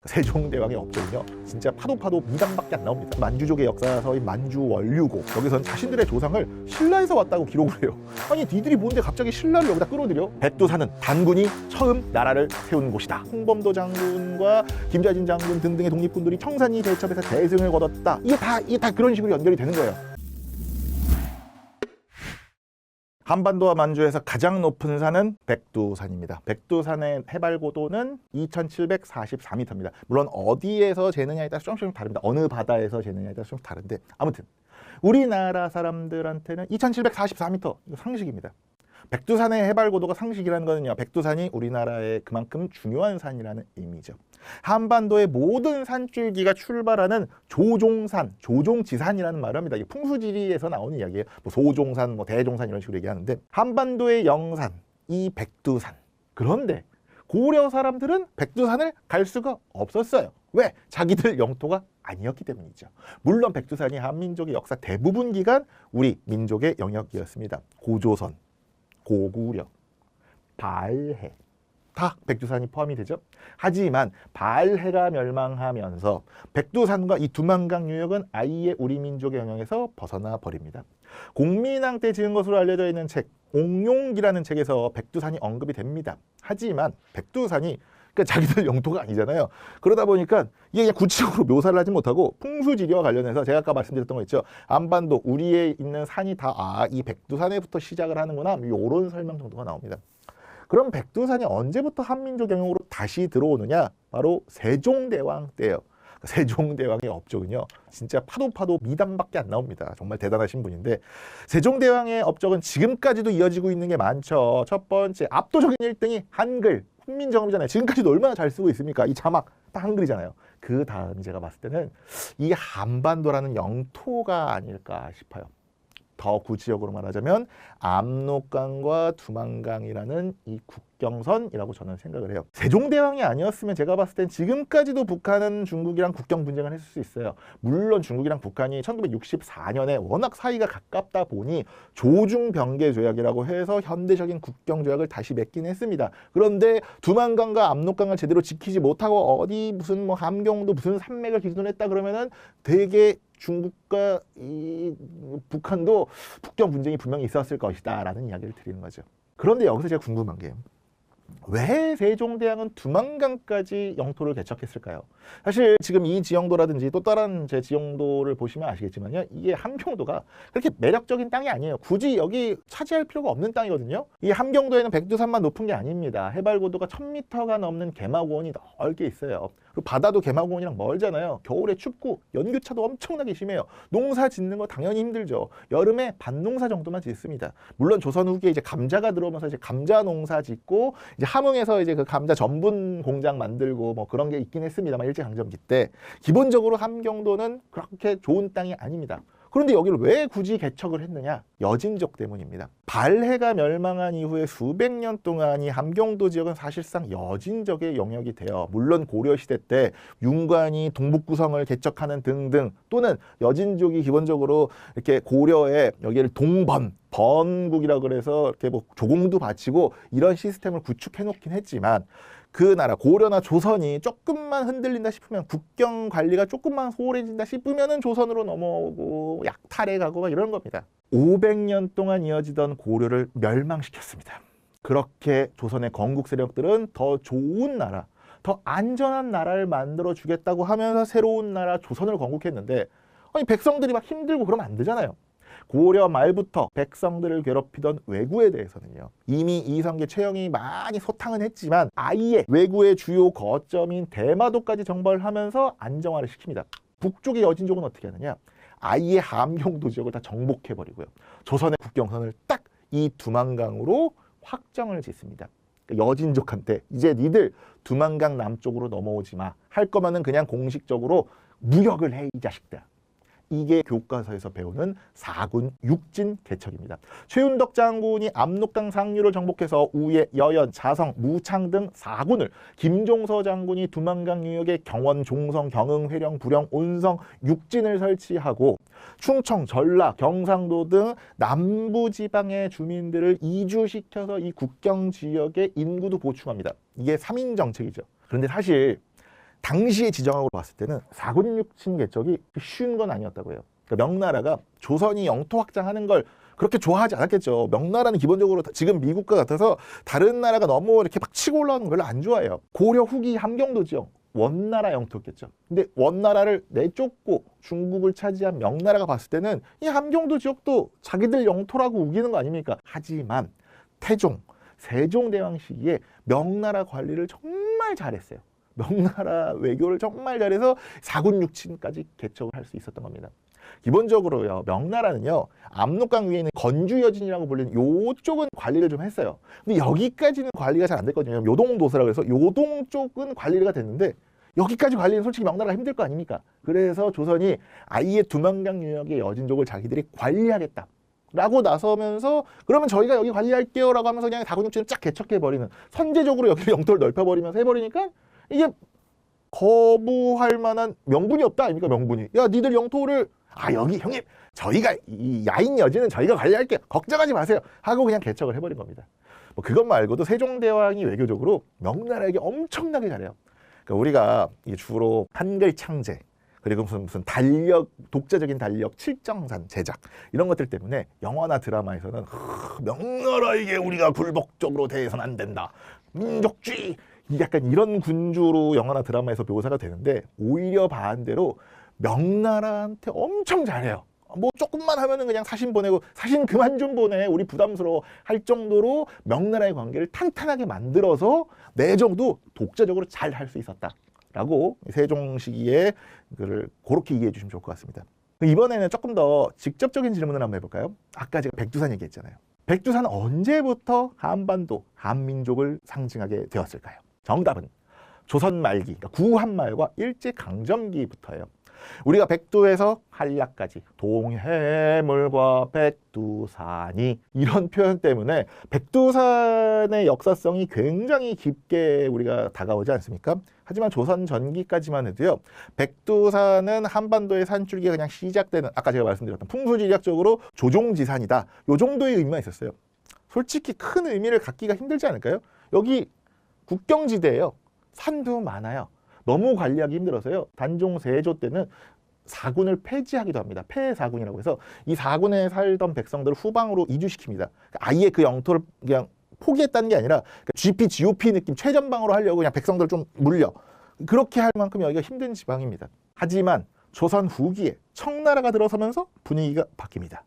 세종대왕의 업적은요 진짜 파도 미당밖에 안 나옵니다. 만주족의 역사서인 만주원류고 여기서는 자신들의 조상을 신라에서 왔다고 기록을 해요. 아니 니들이 뭔데 갑자기 신라를 여기다 끌어들여? 백두산은 단군이 처음 나라를 세운 곳이다. 홍범도 장군과 김좌진 장군 등등의 독립군들이 청산리 대첩에서 대승을 거뒀다. 이게 다 그런 식으로 연결이 되는 거예요. 한반도와 만주에서 가장 높은 산은 백두산입니다. 백두산의 해발 고도는 2744m입니다. 물론 어디에서 재느냐에 따라 조금씩 다릅니다. 어느 바다에서 재느냐에 따라 좀 다른데 아무튼 우리나라 사람들한테는 2744m 이거 상식입니다. 백두산의 해발 고도가 상식이라는 거는요, 백두산이 우리나라의 그만큼 중요한 산이라는 의미죠. 한반도의 모든 산줄기가 출발하는 조종산, 조종지산이라는 말을 합니다. 이게 풍수지리에서 나오는 이야기예요. 뭐 소종산, 뭐 대종산 이런 식으로 얘기하는데 한반도의 영산, 이 백두산. 그런데 고려 사람들은 백두산을 갈 수가 없었어요. 왜? 자기들 영토가 아니었기 때문이죠. 물론 백두산이 한민족의 역사 대부분 기간 우리 민족의 영역이었습니다. 고조선, 고구려, 발해 다 백두산이 포함이 되죠. 하지만 발해가 멸망하면서 백두산과 이 두만강 유역은 아예 우리 민족의 영역에서 벗어나 버립니다. 공민왕 때 지은 것으로 알려져 있는 책 옥룡기라는 책에서 백두산이 언급이 됩니다. 하지만 백두산이 자기들 영토가 아니잖아요. 그러다 보니까 이게 구체적으로 묘사를 하지 못하고 풍수지리와 관련해서 제가 아까 말씀드렸던 거 있죠. 안반도 우리에 있는 산이 다 이 백두산에부터 시작을 하는구나. 이런 설명 정도가 나옵니다. 그럼 백두산이 언제부터 한민족 영역으로 다시 들어오느냐? 바로 세종대왕 때예요. 세종대왕의 업적은요 진짜 파도 미담밖에 안 나옵니다. 정말 대단하신 분인데 세종대왕의 업적은 지금까지도 이어지고 있는 게 많죠. 첫 번째 압도적인 1등이 한글 훈민정음이잖아요. 지금까지도 얼마나 잘 쓰고 있습니까? 이 자막 딱 한글이잖아요. 그 다음이 제가 봤을 때는 이 한반도라는 영토가 아닐까 싶어요. 더 구체적으로 말하자면 압록강과 두만강이라는 이 국경선이라고 저는 생각을 해요. 세종대왕이 아니었으면 제가 봤을 땐 지금까지도 북한은 중국이랑 국경 분쟁을 했을 수 있어요. 물론 중국이랑 북한이 1964년에 워낙 사이가 가깝다 보니 조중병계조약이라고 해서 현대적인 국경조약을 다시 맺긴 했습니다. 그런데 두만강과 압록강을 제대로 지키지 못하고 어디 무슨 뭐 함경도 무슨 산맥을 기준으로 했다 그러면은 되게 중국과 이 북한도 국경 분쟁이 분명히 있었을 것이다 라는 이야기를 드리는 거죠. 그런데 여기서 제가 궁금한 게 왜 세종대왕은 두만강까지 영토를 개척했을까요? 사실 지금 이 지형도라든지 또 다른 제 지형도를 보시면 아시겠지만요. 이게 함경도가 그렇게 매력적인 땅이 아니에요. 굳이 여기 차지할 필요가 없는 땅이거든요. 이 함경도에는 백두산만 높은 게 아닙니다. 해발 고도가 1000m가 넘는 개마고원이 넓게 있어요. 그리고 바다도 개마고원이랑 멀잖아요. 겨울에 춥고 연교차도 엄청나게 심해요. 농사 짓는 거 당연히 힘들죠. 여름에 밭농사 정도만 짓습니다. 물론 조선 후기에 이제 감자가 들어오면서 이제 감자 농사 짓고 이제 함흥에서 이제 그 감자 전분 공장 만들고 뭐 그런 게 있긴 했습니다만 일제강점기 때 기본적으로 함경도는 그렇게 좋은 땅이 아닙니다. 그런데 여기를 왜 굳이 개척을 했느냐? 여진족 때문입니다. 발해가 멸망한 이후에 수백 년 동안 이 함경도 지역은 사실상 여진족의 영역이 돼요. 물론 고려시대 때 윤관이 동북구성을 개척하는 등등 또는 여진족이 기본적으로 이렇게 고려에 여기를 번국이라고 그래서 이렇게 뭐 조공도 바치고 이런 시스템을 구축해 놓긴 했지만 그 나라 고려나 조선이 조금만 흔들린다 싶으면 국경 관리가 조금만 소홀해진다 싶으면은 조선으로 넘어오고 약탈해 가고 막 이런 겁니다. 500년 동안 이어지던 고려를 멸망시켰습니다. 그렇게 조선의 건국 세력들은 더 좋은 나라, 더 안전한 나라를 만들어 주겠다고 하면서 새로운 나라 조선을 건국했는데 아니 백성들이 막 힘들고 그러면 안 되잖아요. 고려 말부터 백성들을 괴롭히던 왜구에 대해서는요. 이미 이성계 최영이 많이 소탕은 했지만 아예 왜구의 주요 거점인 대마도까지 정벌을 하면서 안정화를 시킵니다. 북쪽의 여진족은 어떻게 하느냐. 아예 함경도 지역을 다 정복해버리고요. 조선의 국경선을 딱 이 두만강으로 확정을 짓습니다. 그러니까 여진족한테 이제 니들 두만강 남쪽으로 넘어오지 마. 할 거면은 그냥 공식적으로 무역을 해 이 자식들. 이게 교과서에서 배우는 사군 육진 개척입니다. 최윤덕 장군이 압록강 상류를 정복해서 우예, 여연, 자성, 무창 등 4군을, 김종서 장군이 두만강 유역에 경원, 종성, 경흥, 회령, 부령, 온성, 육진을 설치하고 충청, 전라, 경상도 등 남부지방의 주민들을 이주시켜서 이 국경 지역의 인구도 보충합니다. 이게 3인 정책이죠. 그런데 사실 당시의 지정학으로 봤을 때는 사군육친 개척이 쉬운 건 아니었다고 해요. 그러니까 명나라가 조선이 영토 확장하는 걸 그렇게 좋아하지 않았겠죠. 명나라는 기본적으로 지금 미국과 같아서 다른 나라가 너무 이렇게 막 치고 올라오는 걸 별로 안 좋아해요. 고려 후기 함경도 지역 원나라 영토였겠죠. 근데 원나라를 내쫓고 중국을 차지한 명나라가 봤을 때는 이 함경도 지역도 자기들 영토라고 우기는 거 아닙니까? 하지만 태종, 세종대왕 시기에 명나라 관리를 정말 잘했어요. 명나라 외교를 정말 잘해서 사군육친까지 개척을 할 수 있었던 겁니다. 기본적으로요, 명나라는요, 압록강 위에 있는 건주여진이라고 불리는 요쪽은 관리를 좀 했어요. 근데 여기까지는 관리가 잘 안 됐거든요. 요동도서라고 해서 요동 쪽은 관리가 됐는데 여기까지 관리는 솔직히 명나라가 힘들 거 아닙니까? 그래서 조선이 아예 두만강 유역의 여진족을 자기들이 관리하겠다 라고 나서면서 그러면 저희가 여기 관리할게요 라고 하면서 그냥 사군육친을 쫙 개척해버리는, 선제적으로 여기 영토를 넓혀버리면서 해버리니까 이게 거부할 만한 명분이 없다 아닙니까? 명분이. 야, 니들 영토를 여기 형님 저희가 이 야인 여진은 저희가 관리할게요, 걱정하지 마세요 하고 그냥 개척을 해버린 겁니다. 뭐 그것 말고도 세종대왕이 외교적으로 명나라에게 엄청나게 잘해요. 그러니까 우리가 주로 한글 창제 그리고 무슨 달력, 독자적인 달력, 칠정산 제작 이런 것들 때문에 영화나 드라마에서는 명나라에게 우리가 굴복적으로 대해서는 안 된다, 민족주의, 약간 이런 군주로 영화나 드라마에서 묘사가 되는데 오히려 반대로 명나라한테 엄청 잘해요. 뭐 조금만 하면은 그냥 사신 보내고 사신 그만 좀 보내, 우리 부담스러워 할 정도로 명나라의 관계를 탄탄하게 만들어서 내정도 독자적으로 잘 할 수 있었다라고 세종 시기에 그를 그렇게 이해해 주시면 좋을 것 같습니다. 이번에는 조금 더 직접적인 질문을 한번 해볼까요? 아까 제가 백두산 얘기했잖아요. 백두산은 언제부터 한반도, 한민족을 상징하게 되었을까요? 정답은 조선 말기, 그러니까 구한말과 일제강점기부터예요. 우리가 백두에서 한라까지 동해물과 백두산이, 이런 표현 때문에 백두산의 역사성이 굉장히 깊게 우리가 다가오지 않습니까? 하지만 조선 전기까지만 해도요, 백두산은 한반도의 산줄기가 그냥 시작되는, 아까 제가 말씀드렸던 풍수지리학적으로 조종지산이다, 요 정도의 의미만 있었어요. 솔직히 큰 의미를 갖기가 힘들지 않을까요? 여기 국경지대예요. 산도 많아요. 너무 관리하기 힘들어서요, 단종 세조 때는 사군을 폐지하기도 합니다. 폐사군이라고 해서 이 사군에 살던 백성들을 후방으로 이주시킵니다. 아예 그 영토를 그냥 포기했다는 게 아니라 GP, GOP 느낌 최전방으로 하려고 그냥 백성들을 좀 물려, 그렇게 할 만큼 여기가 힘든 지방입니다. 하지만 조선 후기에 청나라가 들어서면서 분위기가 바뀝니다.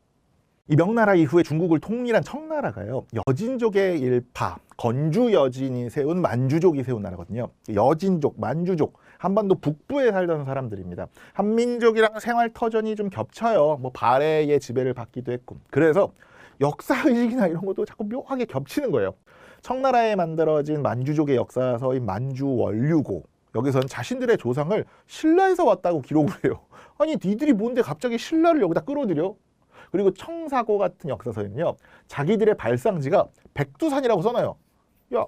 이 명나라 이후에 중국을 통일한 청나라가요, 여진족의 일파, 건주 여진이 세운 만주족이 세운 나라거든요. 여진족, 만주족, 한반도 북부에 살던 사람들입니다. 한민족이랑 생활 터전이 좀 겹쳐요. 뭐 발해의 지배를 받기도 했고. 그래서 역사의식이나 이런 것도 자꾸 묘하게 겹치는 거예요. 청나라에 만들어진 만주족의 역사서인 만주원류고, 여기서는 자신들의 조상을 신라에서 왔다고 기록을 해요. 아니 니들이 뭔데 갑자기 신라를 여기다 끌어들여? 그리고 청사고 같은 역사서에는요, 자기들의 발상지가 백두산이라고 써놔요. 야,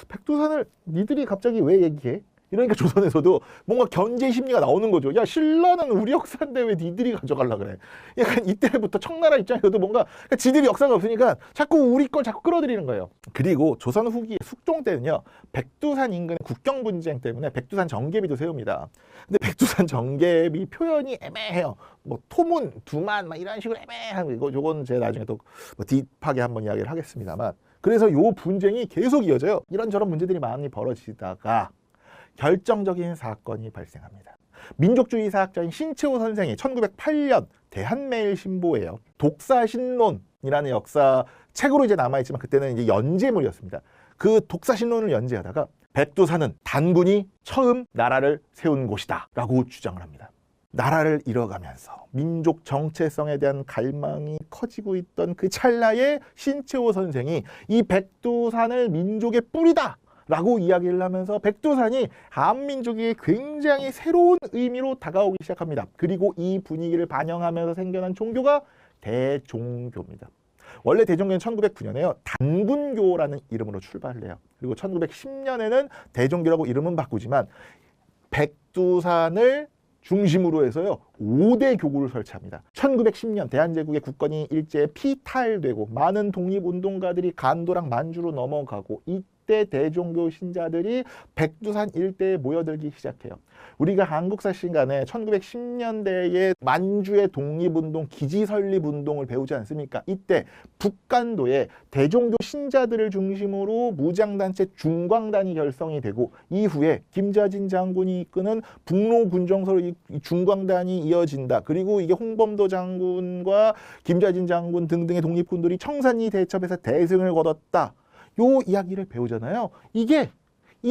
백두산을 니들이 갑자기 왜 얘기해? 이러니까 조선에서도 뭔가 견제 심리가 나오는 거죠. 야, 신라는 우리 역사인데 왜 니들이 가져가려 그래? 약간 이때부터 청나라 입장에서도 뭔가 지들이 역사가 없으니까 자꾸 우리 걸 자꾸 끌어들이는 거예요. 그리고 조선 후기 숙종 때는요, 백두산 인근 국경 분쟁 때문에 백두산 정계비도 세웁니다. 근데 백두산 정계비 표현이 애매해요. 뭐 토문, 두만 막 이런 식으로 애매한 거, 요건 제가 나중에 또 뭐 딥하게 한번 이야기를 하겠습니다만, 그래서 요 분쟁이 계속 이어져요. 이런저런 문제들이 많이 벌어지다가 결정적인 사건이 발생합니다. 민족주의 사학자인 신채호 선생이 1908년 대한매일신보에요, 독사신론이라는 역사 책으로 이제 남아있지만 그때는 이제 연재물이었습니다. 그 독사신론을 연재하다가 백두산은 단군이 처음 나라를 세운 곳이다 라고 주장을 합니다. 나라를 잃어가면서 민족 정체성에 대한 갈망이 커지고 있던 그 찰나에 신채호 선생이 이 백두산을 민족의 뿌리다 라고 이야기를 하면서 백두산이 한민족이 굉장히 새로운 의미로 다가오기 시작합니다. 그리고 이 분위기를 반영하면서 생겨난 종교가 대종교입니다. 원래 대종교는 1909년에요. 단군교라는 이름으로 출발을 해요. 그리고 1910년에는 대종교라고 이름은 바꾸지만 백두산을 중심으로 해서요, 5대 교구를 설치합니다. 1910년 대한제국의 국권이 일제에 피탈되고 많은 독립운동가들이 간도랑 만주로 넘어가고, 이때 대종교 신자들이 백두산 일대에 모여들기 시작해요. 우리가 한국사 시간에 1910년대에 만주의 독립운동, 기지설립운동을 배우지 않습니까? 이때 북간도에 대종교 신자들을 중심으로 무장단체 중광단이 결성이 되고 이후에 김자진 장군이 이끄는 북로군정서로 이 중광단이 이어진다. 그리고 이게 홍범도 장군과 김자진 장군 등등의 독립군들이 청산리 대첩에서 대승을 거뒀다. 요 이야기를 배우잖아요. 이게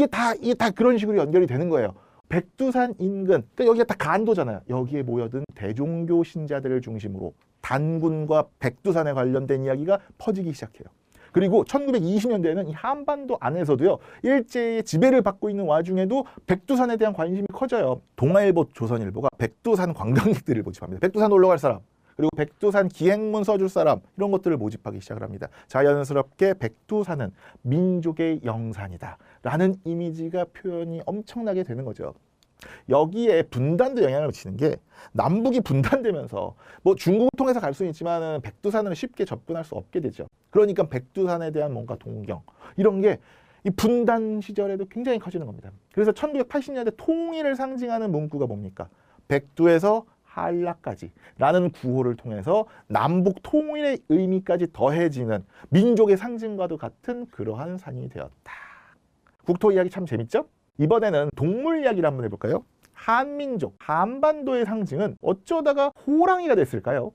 다 그런 식으로 연결이 되는 거예요. 백두산 인근, 그러니까 여기가 다 간도잖아요. 여기에 모여든 대종교 신자들을 중심으로 단군과 백두산에 관련된 이야기가 퍼지기 시작해요. 그리고 1920년대에는 이 한반도 안에서도요, 일제의 지배를 받고 있는 와중에도 백두산에 대한 관심이 커져요. 동아일보, 조선일보가 백두산 관광객들을 모집합니다. 백두산 올라갈 사람, 그리고 백두산 기행문 써줄 사람, 이런 것들을 모집하기 시작을 합니다. 자연스럽게 백두산은 민족의 영산이다 라는 이미지가 표현이 엄청나게 되는 거죠. 여기에 분단도 영향을 미치는 게, 남북이 분단되면서 뭐 중국을 통해서 갈 수는 있지만 백두산을 쉽게 접근할 수 없게 되죠. 그러니까 백두산에 대한 뭔가 동경, 이런 게 이 분단 시절에도 굉장히 커지는 겁니다. 그래서 1980년대 통일을 상징하는 문구가 뭡니까? 백두에서 한라까지 라는 구호를 통해서 남북 통일의 의미까지 더해지는 민족의 상징과도 같은 그러한 산이 되었다. 국토 이야기 참 재밌죠? 이번에는 동물 이야기를 한번 해볼까요? 한민족, 한반도의 상징은 어쩌다가 호랑이가 됐을까요?